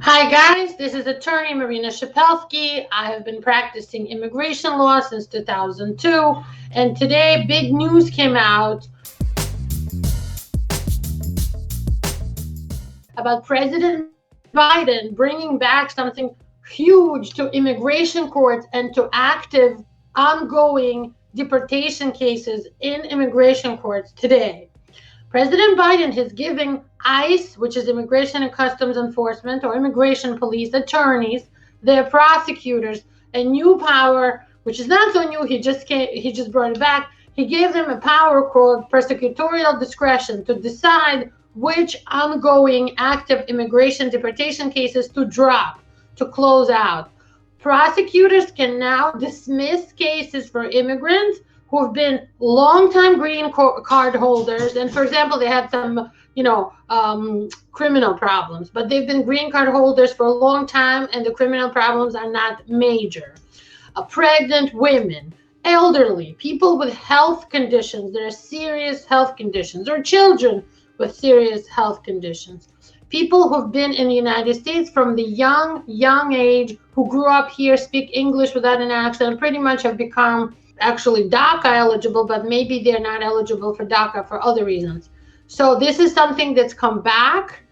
Hi guys, this is attorney Marina Shepelsky. I have been practicing immigration law since 2002, and today big news came out about President Biden bringing back something huge to immigration courts and to active ongoing deportation cases in immigration courts today. President Biden is giving ICE, which is Immigration and Customs Enforcement, or immigration police attorneys, their prosecutors, a new power, which is not so new. He just brought it back. He gave them a power called prosecutorial discretion to decide which ongoing active immigration deportation cases to drop, to close out. Prosecutors can now dismiss cases for immigrants who have been long-time green card holders, and for example, they had some, criminal problems, but they've been green card holders for a long time, and the criminal problems are not major. Pregnant women, elderly, people with health conditions that are serious health conditions, or children with serious health conditions. People who've been in the United States from the young age, who grew up here, speak English without an accent, pretty much have become actually DACA eligible, but maybe they're not eligible for DACA for other reasons. So this is something that's come back.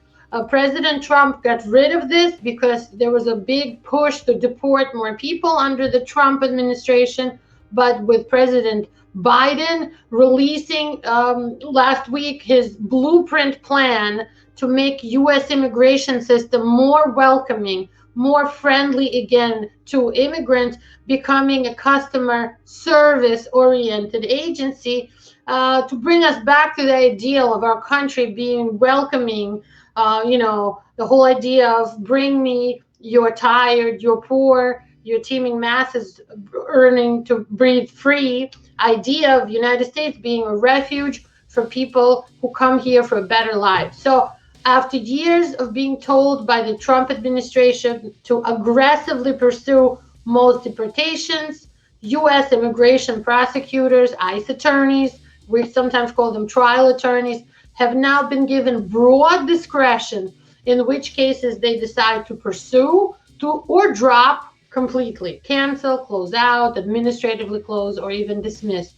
President Trump got rid of this because there was a big push to deport more people under the Trump administration. But with President Biden releasing last week his blueprint plan to make U.S. immigration system more welcoming, more friendly again to immigrants, becoming a customer service oriented agency, to bring us back to the ideal of our country being welcoming. The whole idea of bring me, you're tired, you're poor, your teeming masses earning to breathe free, idea of the United States being a refuge for people who come here for a better life. So after years of being told by the Trump administration to aggressively pursue most deportations, U.S. immigration prosecutors, ICE attorneys, we sometimes call them trial attorneys, have now been given broad discretion in which cases they decide to pursue or drop completely, cancel, close out, administratively close, or even dismiss.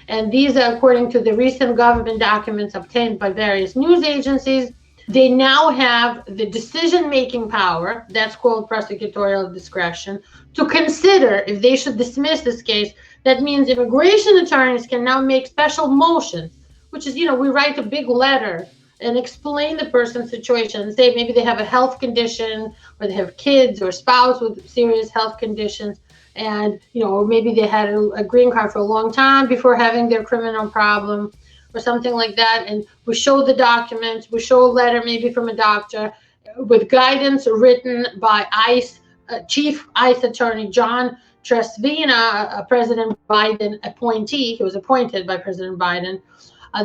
And these are according to the recent government documents obtained by various news agencies. They now have the decision-making power, that's called prosecutorial discretion, to consider if they should dismiss this case. That means immigration attorneys can now make special motions, which is, we write a big letter and explain the person's situation and say maybe they have a health condition, or they have kids or spouse with serious health conditions, and, or maybe they had a green card for a long time before having their criminal problem, or something like that, and we show the documents, we show a letter maybe from a doctor with guidance written by ICE, Chief ICE Attorney John Trasviña, President Biden appointee. He was appointed by President Biden.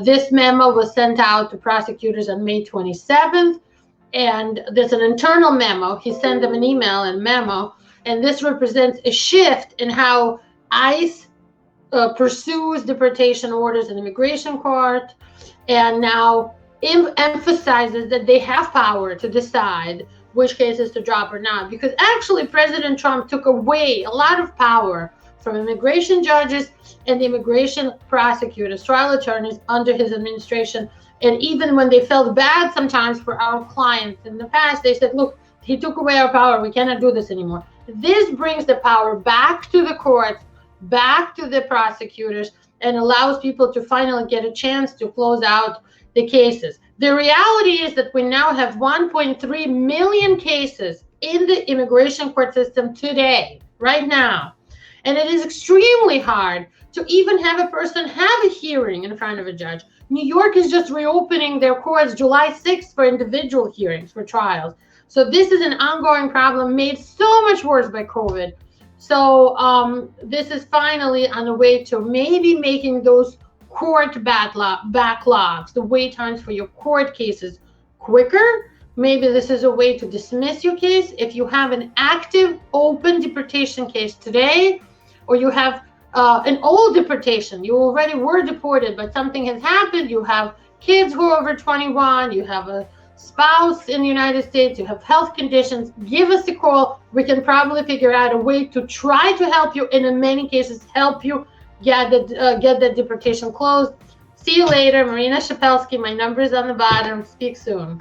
This memo was sent out to prosecutors on May 27th, and there's an internal memo. He sent them an email and memo, and this represents a shift in how ICE pursues deportation orders in immigration court, and now emphasizes that they have power to decide which cases to drop or not, because actually President Trump took away a lot of power from immigration judges and immigration prosecutors, trial attorneys under his administration. And even when they felt bad sometimes for our clients in the past, they said, look, he took away our power, we cannot do this anymore. This brings the power back to the courts, back to the prosecutors, and allows people to finally get a chance to close out the cases. The reality is that we now have 1.3 million cases in the immigration court system today, right now. And it is extremely hard to even have a person have a hearing in front of a judge. New York is just reopening their courts July 6th for individual hearings, for trials. So this is an ongoing problem made so much worse by COVID. So this is finally on the way to maybe making those court backlogs, the wait times for your court cases, quicker. Maybe this is a way to dismiss your case. If you have an active open deportation case today, or you have an old deportation, you already were deported, but something has happened, you have kids who are over 21, you have a spouse in the United States, you have health conditions, give us a call. We can probably figure out a way to try to help you, and in many cases help you get the deportation closed. See you later. Marina Shepelsky. My number is on the bottom. Speak soon.